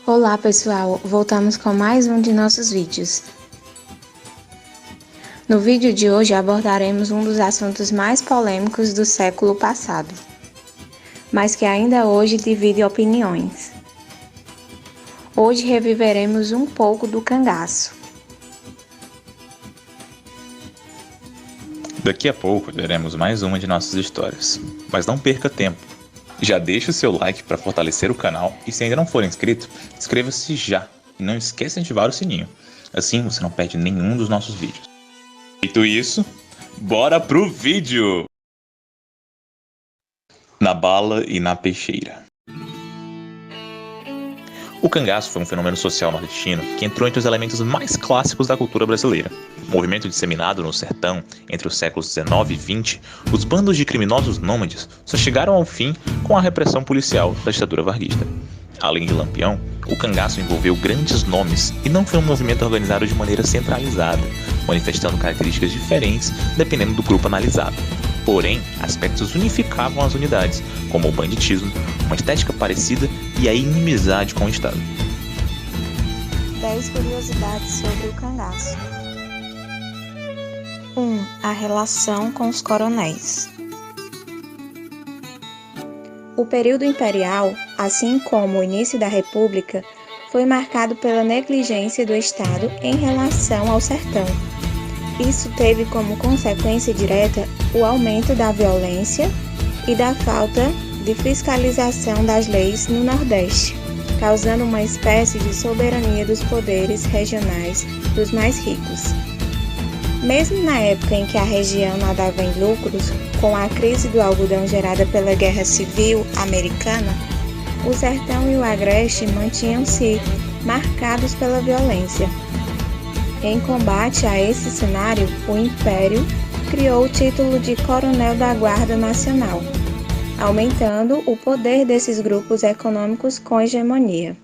Olá pessoal, voltamos com mais um de nossos vídeos. No vídeo de hoje abordaremos um dos assuntos mais polêmicos do século passado, mas que ainda hoje divide opiniões. Hoje reviveremos um pouco do cangaço. Daqui a pouco veremos mais uma de nossas histórias, mas não perca tempo. Já deixa o seu like para fortalecer o canal e se ainda não for inscrito, inscreva-se já e não esqueça de ativar o sininho. Assim você não perde nenhum dos nossos vídeos. Feito isso, bora pro vídeo! Na bala e na peixeira. O cangaço foi um fenômeno social nordestino que entrou entre os elementos mais clássicos da cultura brasileira. Movimento disseminado no sertão entre os séculos XIX e XX, os bandos de criminosos nômades só chegaram ao fim com a repressão policial da ditadura varguista. Além de Lampião, o cangaço envolveu grandes nomes e não foi um movimento organizado de maneira centralizada, manifestando características diferentes dependendo do grupo analisado. Porém, aspectos unificavam as unidades, como o banditismo, uma estética parecida e a inimizade com o Estado. 10 curiosidades sobre o cangaço. 1. A relação com os coronéis. O período imperial, assim como o início da República, foi marcado pela negligência do Estado em relação ao sertão. Isso teve como consequência direta o aumento da violência e da falta de fiscalização das leis no Nordeste, causando uma espécie de soberania dos poderes regionais dos mais ricos. Mesmo na época em que a região nadava em lucros, com a crise do algodão gerada pela Guerra Civil Americana, o sertão e o agreste mantinham-se marcados pela violência. Em combate a esse cenário, o Império criou o título de Coronel da Guarda Nacional, aumentando o poder desses grupos econômicos com hegemonia.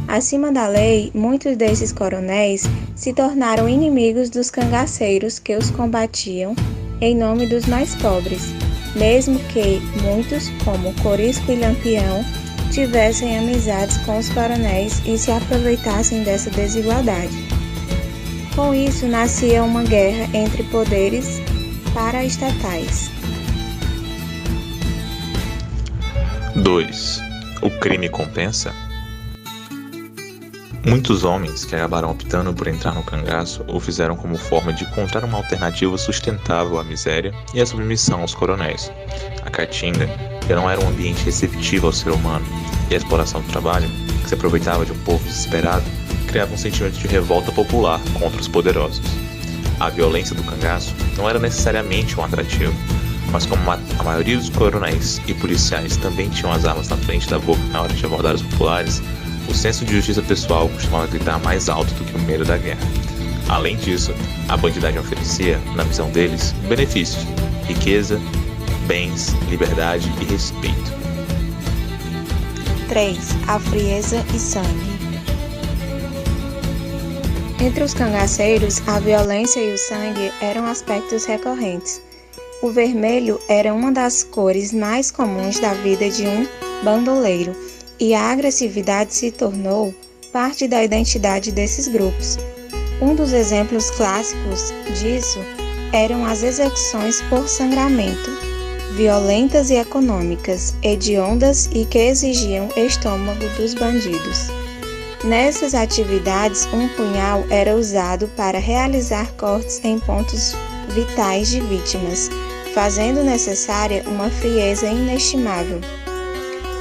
Acima da lei, muitos desses coronéis se tornaram inimigos dos cangaceiros que os combatiam em nome dos mais pobres, mesmo que muitos, como Corisco e Lampião, tivessem amizades com os coronéis e se aproveitassem dessa desigualdade. Com isso, nascia uma guerra entre poderes paraestatais. 2. O crime compensa? Muitos homens que acabaram optando por entrar no cangaço o fizeram como forma de encontrar uma alternativa sustentável à miséria e à submissão aos coronéis. A caatinga já não era um ambiente receptivo ao ser humano, e a exploração do trabalho, que se aproveitava de um povo desesperado, criava um sentimento de revolta popular contra os poderosos. A violência do cangaço não era necessariamente um atrativo, mas como a maioria dos coronéis e policiais também tinham as armas na frente da boca na hora de abordar os populares, o senso de justiça pessoal costumava gritar mais alto do que o medo da guerra. Além disso, a bandidagem oferecia, na visão deles, benefícios, riqueza, bens, liberdade e respeito. 3. A frieza e sangue. Entre os cangaceiros, a violência e o sangue eram aspectos recorrentes. O vermelho era uma das cores mais comuns da vida de um bandoleiro, e a agressividade se tornou parte da identidade desses grupos. Um dos exemplos clássicos disso eram as execuções por sangramento, violentas e econômicas, hediondas e que exigiam estômago dos bandidos. Nessas atividades, um punhal era usado para realizar cortes em pontos vitais de vítimas, fazendo necessária uma frieza inestimável.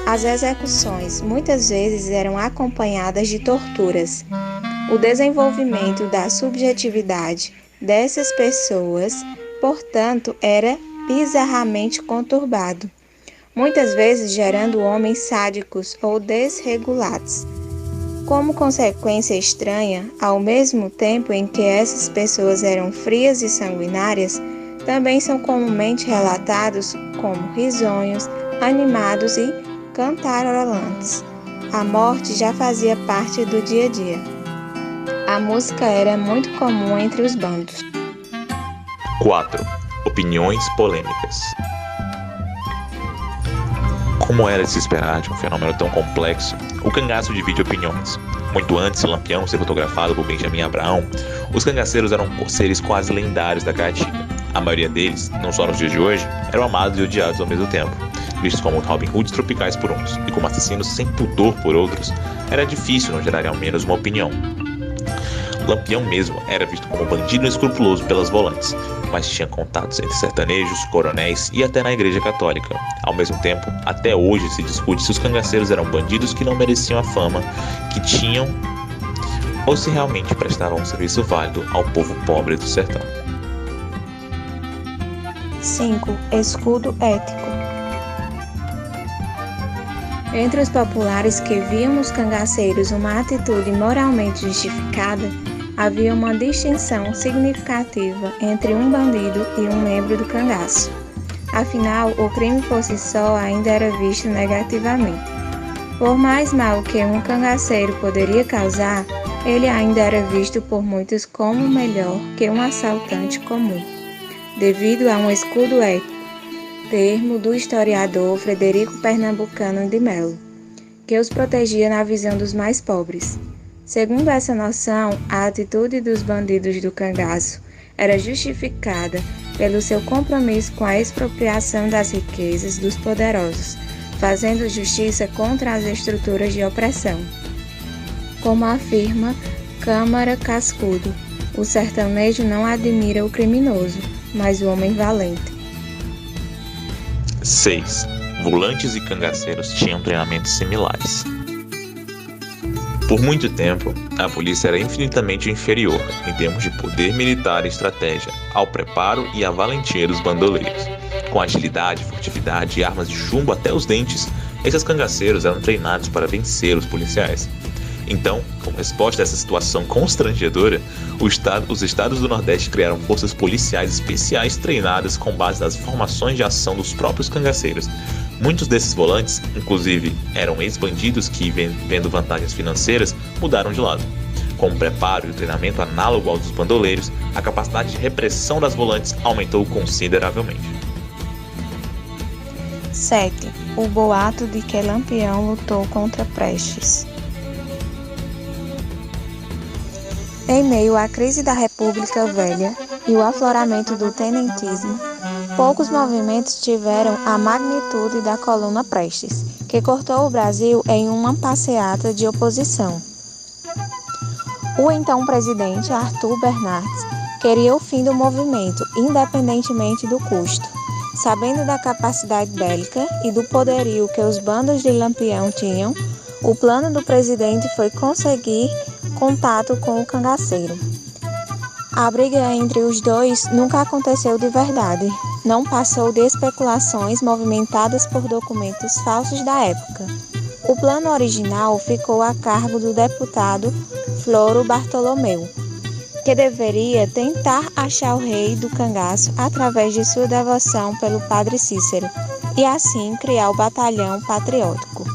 As execuções muitas vezes eram acompanhadas de torturas. O desenvolvimento da subjetividade dessas pessoas, portanto, era bizarramente conturbado, muitas vezes gerando homens sádicos ou desregulados. Como consequência estranha, ao mesmo tempo em que essas pessoas eram frias e sanguinárias, também são comumente relatados como risonhos, animados e cantarolantes. A morte já fazia parte do dia a dia. A música era muito comum entre os bandos. 4. Opiniões polêmicas. Como era de se esperar de um fenômeno tão complexo, o cangaço divide opiniões. Muito antes de Lampião ser fotografado por Benjamin Abraão, os cangaceiros eram seres quase lendários da Caatinga. A maioria deles, não só nos dias de hoje, eram amados e odiados ao mesmo tempo. Vistos como Robin Hoods tropicais por uns e como assassinos sem pudor por outros, era difícil não gerar ao menos uma opinião. Lampião mesmo era visto como bandido escrupuloso pelas volantes, mas tinha contatos entre sertanejos, coronéis e até na Igreja Católica. Ao mesmo tempo, até hoje se discute se os cangaceiros eram bandidos que não mereciam a fama que tinham ou se realmente prestavam um serviço válido ao povo pobre do sertão. 5. Escudo ético. Entre os populares que viam nos cangaceiros uma atitude moralmente justificada, havia uma distinção significativa entre um bandido e um membro do cangaço. Afinal, o crime por si só ainda era visto negativamente. Por mais mal que um cangaceiro poderia causar, ele ainda era visto por muitos como melhor que um assaltante comum, devido a um escudo ético, termo do historiador Frederico Pernambucano de Melo, que os protegia na visão dos mais pobres. Segundo essa noção, a atitude dos bandidos do cangaço era justificada pelo seu compromisso com a expropriação das riquezas dos poderosos, fazendo justiça contra as estruturas de opressão. Como afirma Câmara Cascudo, o sertanejo não admira o criminoso, mas o homem valente. 6. Volantes e cangaceiros tinham treinamentos similares. Por muito tempo, a polícia era infinitamente inferior, em termos de poder militar e estratégia, ao preparo e à valentia dos bandoleiros. Com agilidade, furtividade e armas de chumbo até os dentes, esses cangaceiros eram treinados para vencer os policiais. Então, como resposta a essa situação constrangedora, os estados do Nordeste criaram forças policiais especiais treinadas com base nas informações de ação dos próprios cangaceiros. Muitos desses volantes, inclusive, eram ex-bandidos que, vendo vantagens financeiras, mudaram de lado. Com o preparo e o treinamento análogo ao dos bandoleiros, a capacidade de repressão das volantes aumentou consideravelmente. 7. O boato de que Lampião lutou contra Prestes. Em meio à crise da República Velha e o afloramento do tenentismo, poucos movimentos tiveram a magnitude da coluna Prestes, que cortou o Brasil em uma passeata de oposição. O então presidente Arthur Bernardes queria o fim do movimento, independentemente do custo. Sabendo da capacidade bélica e do poderio que os bandos de Lampião tinham, o plano do presidente foi conseguir contato com o cangaceiro. A briga entre os dois nunca aconteceu de verdade, não passou de especulações movimentadas por documentos falsos da época. O plano original ficou a cargo do deputado Floro Bartolomeu, que deveria tentar achar o rei do cangaço através de sua devoção pelo padre Cícero e assim criar o batalhão patriótico.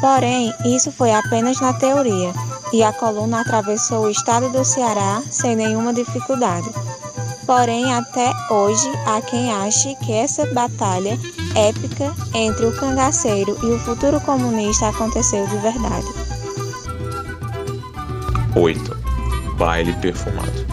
Porém, isso foi apenas na teoria, e a coluna atravessou o estado do Ceará sem nenhuma dificuldade. Porém, até hoje, há quem ache que essa batalha épica entre o cangaceiro e o futuro comunista aconteceu de verdade. 8. Baile perfumado.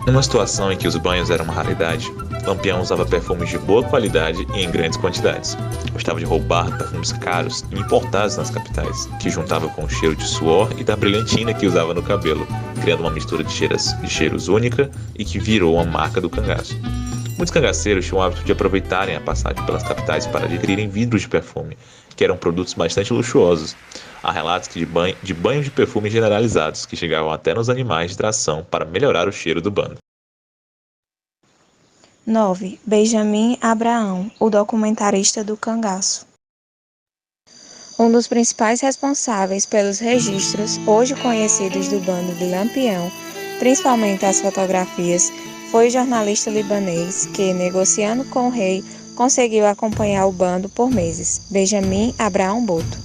Numa situação em que os banhos eram uma raridade, Lampião usava perfumes de boa qualidade e em grandes quantidades. Gostava de roubar perfumes caros e importados nas capitais, que juntava com o cheiro de suor e da brilhantina que usava no cabelo, criando uma mistura de cheiros única e que virou uma marca do cangaço. Muitos cangaceiros tinham o hábito de aproveitarem a passagem pelas capitais para adquirirem vidros de perfume, que eram produtos bastante luxuosos. Há relatos de banhos de perfume generalizados que chegavam até nos animais de tração para melhorar o cheiro do bando. 9. Benjamin Abraão, o documentarista do cangaço. Um dos principais responsáveis pelos registros hoje conhecidos do bando de Lampião, principalmente as fotografias, foi o jornalista libanês que, negociando com o rei, conseguiu acompanhar o bando por meses, Benjamin Abraão Boto.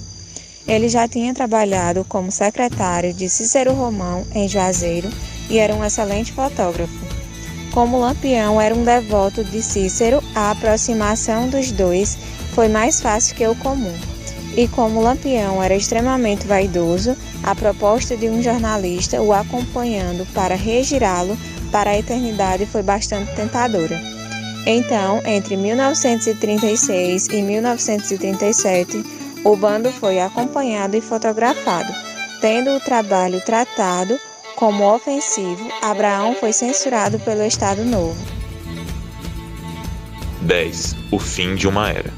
Ele já tinha trabalhado como secretário de Cícero Romão em Juazeiro e era um excelente fotógrafo. Como Lampião era um devoto de Cícero, a aproximação dos dois foi mais fácil que o comum. E como Lampião era extremamente vaidoso, a proposta de um jornalista o acompanhando para regirá-lo para a eternidade foi bastante tentadora. Então, entre 1936 e 1937, o bando foi acompanhado e fotografado. Tendo o trabalho tratado como ofensivo, Abraão foi censurado pelo Estado Novo. 10. O fim de uma era.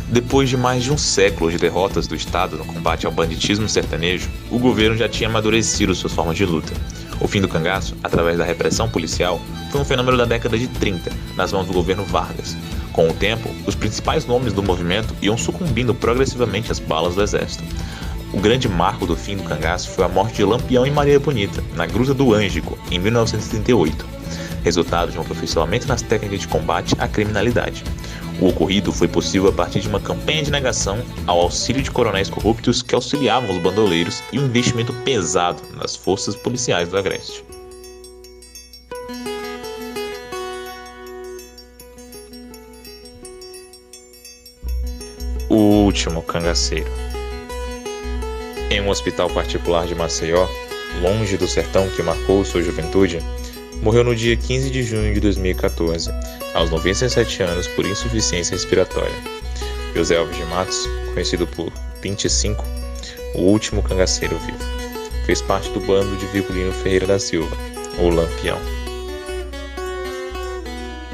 Depois de mais de um século de derrotas do Estado no combate ao banditismo sertanejo, o governo já tinha amadurecido suas formas de luta. O fim do cangaço, através da repressão policial, foi um fenômeno da década de 30, nas mãos do governo Vargas. Com o tempo, os principais nomes do movimento iam sucumbindo progressivamente às balas do exército. O grande marco do fim do cangaço foi a morte de Lampião e Maria Bonita, na Gruta do Ângico, em 1938, resultado de um aperfeiçoamento nas técnicas de combate à criminalidade. O ocorrido foi possível a partir de uma campanha de negação ao auxílio de coronéis corruptos que auxiliavam os bandoleiros e um investimento pesado nas forças policiais do Agreste. O último cangaceiro. Em um hospital particular de Maceió, longe do sertão que marcou sua juventude, morreu no dia 15 de junho de 2014, aos 97 anos por insuficiência respiratória. José Alves de Matos, conhecido por 25, o último cangaceiro vivo, fez parte do bando de Virgulino Ferreira da Silva, o Lampião.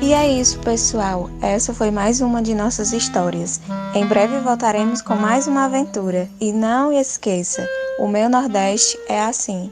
E é isso, pessoal. Essa foi mais uma de nossas histórias. Em breve voltaremos com mais uma aventura. E não esqueça, o meu Nordeste é assim.